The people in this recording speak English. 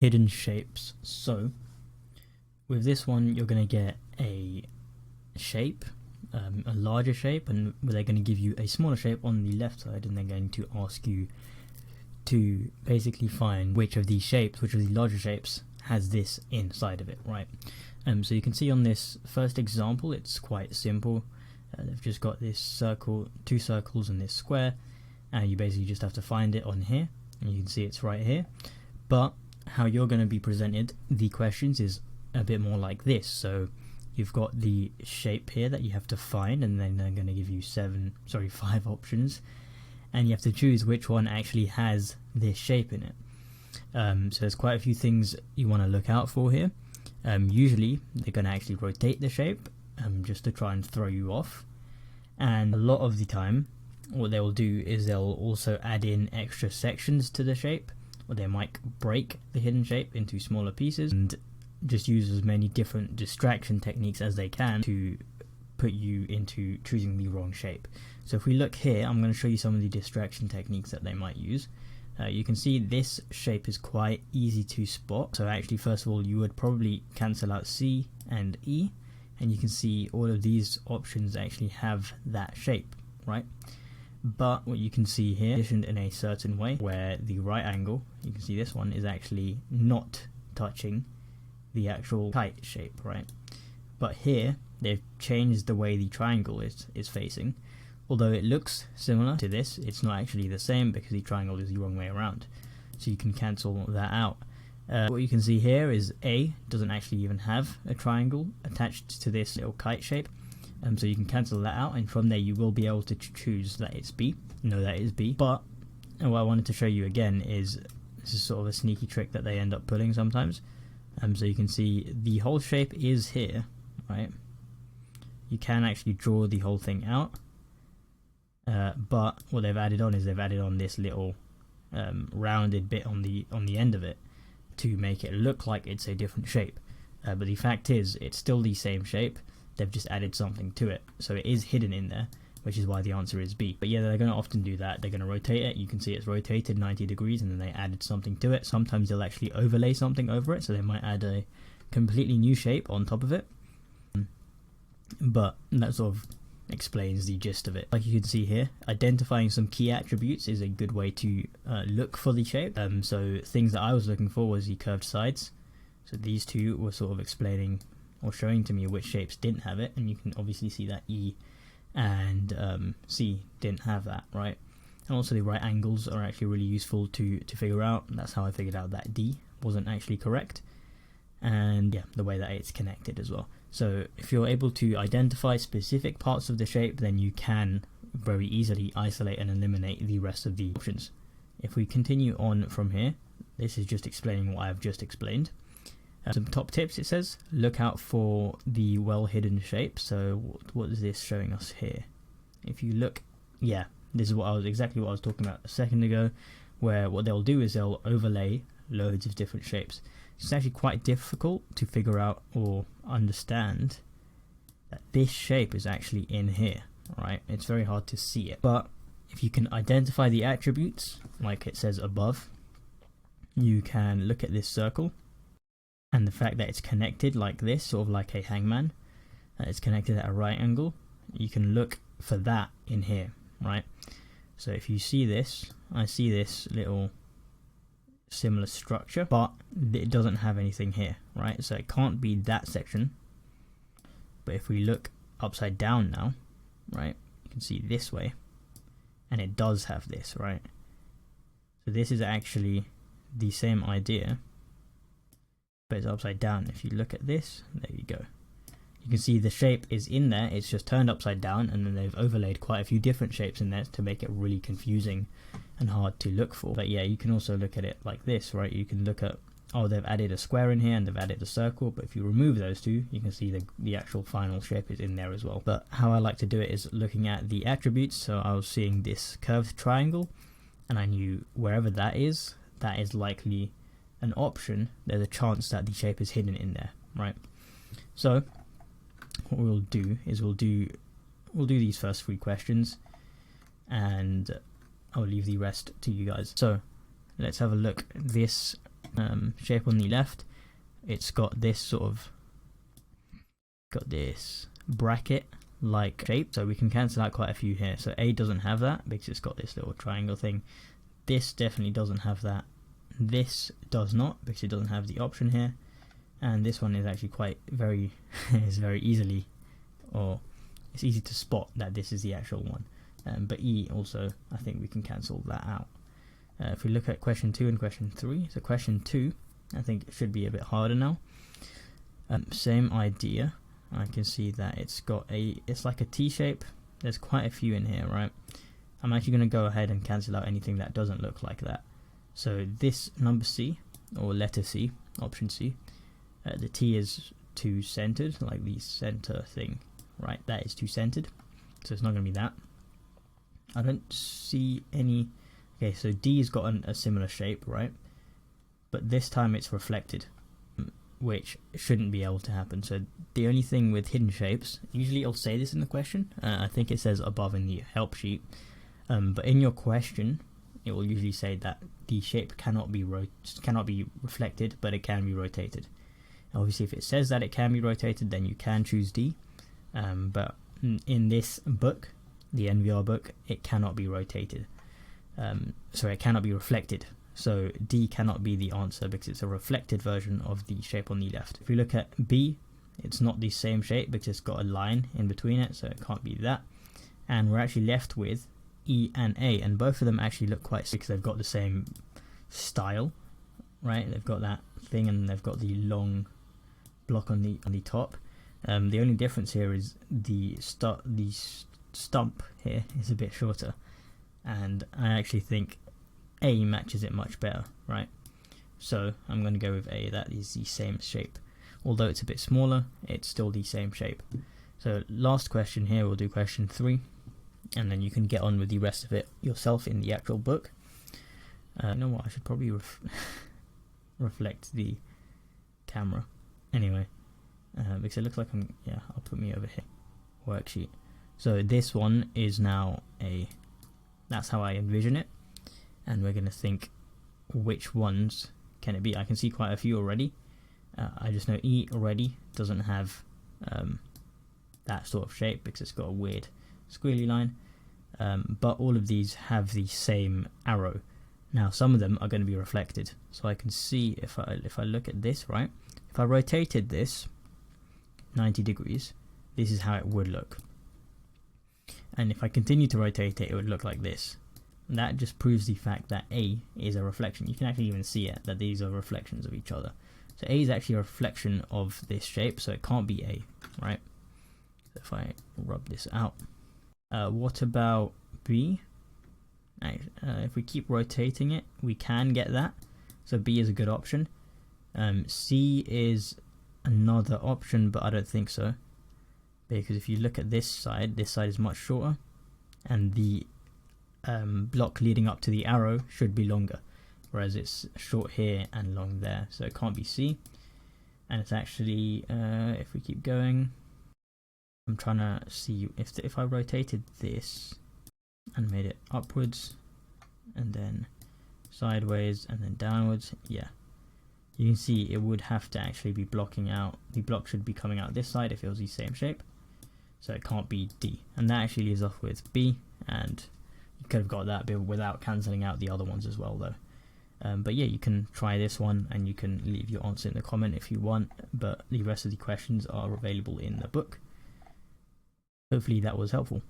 Hidden shapes. So with this one, you're going to get a shape, a larger shape, and they're going to give you a smaller shape on the left side, and they're going to ask you to basically find which of these shapes, which of the larger shapes has this inside of it, right? So you can see on this first example, it's quite simple. They've just got this circle, two circles and this square, and you basically just have to find it on here, and you can see it's right here. But how you're going to be presented the questions is a bit more like this. So you've got the shape here that you have to find, and then they're going to give you 5 options, and you have to choose which one actually has this shape in it. So there's quite a few things you want to look out for here. Usually they're going to actually rotate the shape just to try and throw you off, and a lot of the time what they will do is they'll also add in extra sections to the shape, or they might break the hidden shape into smaller pieces and just use as many different distraction techniques as they can to put you into choosing the wrong shape. So if we look here, I'm going to show you some of the distraction techniques that they might use. You can see this shape is quite easy to spot. So actually, first of all, you would probably cancel out C and E, and you can see all of these options actually have that shape, right? But what you can see here, positioned in a certain way, where the right angle, you can see this one is actually not touching the actual kite shape, right? But here they've changed the way the triangle is facing. Although it looks similar to this, it's not actually the same because the triangle is the wrong way around. So you can cancel that out. What you can see here is A doesn't actually even have a triangle attached to this little kite shape. So you can cancel that out, and from there you will be able to choose that it's B. No, that is B. But what I wanted to show you again is this is sort of a sneaky trick that they end up pulling sometimes. So you can see the whole shape is here, right? You can actually draw the whole thing out. But what they've added on is they've added on this little rounded bit on the end of it to make it look like it's a different shape. But the fact is, it's still the same shape. They've just added something to it, so it is hidden in there, which is why the answer is B. But yeah, they're going to often do that. They're going to rotate it. You can see it's rotated 90 degrees, and then they added something to it. Sometimes they'll actually overlay something over it, so they might add a completely new shape on top of it. But that sort of explains the gist of it. Like you can see here, identifying some key attributes is a good way to look for the shape. So things that I was looking for was the curved sides. So these two were sort of explaining or showing to me which shapes didn't have it, and you can obviously see that E and C didn't have that, right? And also the right angles are actually really useful to figure out. That's how I figured out that D wasn't actually correct, and yeah, the way that it's connected as well. So if you're able to identify specific parts of the shape, then you can very easily isolate and eliminate the rest of the options. If we continue on from here, this is just explaining what I've just explained. Some top tips, it says, look out for the well hidden shape. So what is this showing us here? If you look, yeah, this is exactly what I was talking about a second ago, where what they'll do is they'll overlay loads of different shapes. It's actually quite difficult to figure out or understand that this shape is actually in here, right? It's very hard to see it, but if you can identify the attributes like it says above, you can look at this circle and the fact that it's connected like this, sort of like a hangman, it's connected at a right angle. You can look for that in here, right? So if you see this, I see this little similar structure, but it doesn't have anything here, right? So it can't be that section. But if we look upside down now, right, you can see this way, and it does have this, right? So this is actually the same idea, but it's upside down. If you look at this, there you go. You can see the shape is in there, it's just turned upside down, and then they've overlaid quite a few different shapes in there to make it really confusing and hard to look for. But yeah, you can also look at it like this, right? You can look at, oh, they've added a square in here and they've added a circle, but if you remove those two, you can see the actual final shape is in there as well. But how I like to do it is looking at the attributes. So I was seeing this curved triangle, and I knew wherever that is likely an option. There's a chance that the shape is hidden in there, right? So what we'll do is we'll do these first 3 questions, and I'll leave the rest to you guys. So let's have a look. This shape on the left, it's got this sort of bracket like shape, so we can cancel out quite a few here. So A doesn't have that because it's got this little triangle thing. This definitely doesn't have that. This does not because it doesn't have the option here, and this one is actually is very easily, or it's easy to spot that this is the actual one. But E also, I think we can cancel that out. If we look at question 2 and question 3, so question 2 I think it should be a bit harder now. Same idea. I can see that it's like a T shape. There's quite a few in here, right? I'm actually going to go ahead and cancel out anything that doesn't look like that. So this number C, or letter C, option C, the T is too centered, like the center thing, right? That is too centered, so it's not going to be that. I don't see any. Okay, so D has got a similar shape, right? But this time it's reflected, which shouldn't be able to happen. So the only thing with hidden shapes, usually it'll say this in the question, I think it says above in the help sheet, but in your question it will usually say that the shape cannot be reflected, but it can be rotated. Obviously if it says that it can be rotated, then you can choose D, but in this book, the NVR book, it cannot be rotated, so it cannot be reflected. So D cannot be the answer because it's a reflected version of the shape on the left. If we look at B, it's not the same shape because it's got a line in between it, so it can't be that. And we're actually left with E and A, and both of them actually look quite sick because they've got the same style, right? They've got that thing and they've got the long block on the top. The only difference here is the stump here is a bit shorter, and I actually think A matches it much better, right? So I'm going to go with A. That is the same shape. Although it's a bit smaller, it's still the same shape. So last question here, we'll do question 3, and then you can get on with the rest of it yourself in the actual book. You know what, I should probably reflect the camera. Anyway, because it looks like I'll put me over here. Worksheet. So this one is now that's how I envision it. And we're going to think which ones can it be. I can see quite a few already. I just know E already doesn't have that sort of shape because it's got a weird squiggly line. But all of these have the same arrow. Now some of them are going to be reflected. So I can see if I look at this, right? If I rotated this 90 degrees, this is how it would look. And if I continue to rotate it, it would look like this. That just proves the fact that A is a reflection. You can actually even see it, that these are reflections of each other. So A is actually a reflection of this shape, so it can't be A, right? So if I rub this out. What about B? If we keep rotating it, we can get that. So B is a good option. C is another option, but I don't think so. Because if you look at this side is much shorter, and the block leading up to the arrow should be longer, whereas it's short here and long there, so it can't be C. And it's actually, if we keep going, I'm trying to see if I rotated this and made it upwards and then sideways and then downwards, yeah, you can see it would have to actually be blocking out. The block should be coming out this side if it was the same shape, so it can't be D. And that actually leaves off with B, and you could have got that bit without cancelling out the other ones as well though. But yeah, you can try this one and you can leave your answer in the comment if you want, but the rest of the questions are available in the book. Hopefully that was helpful.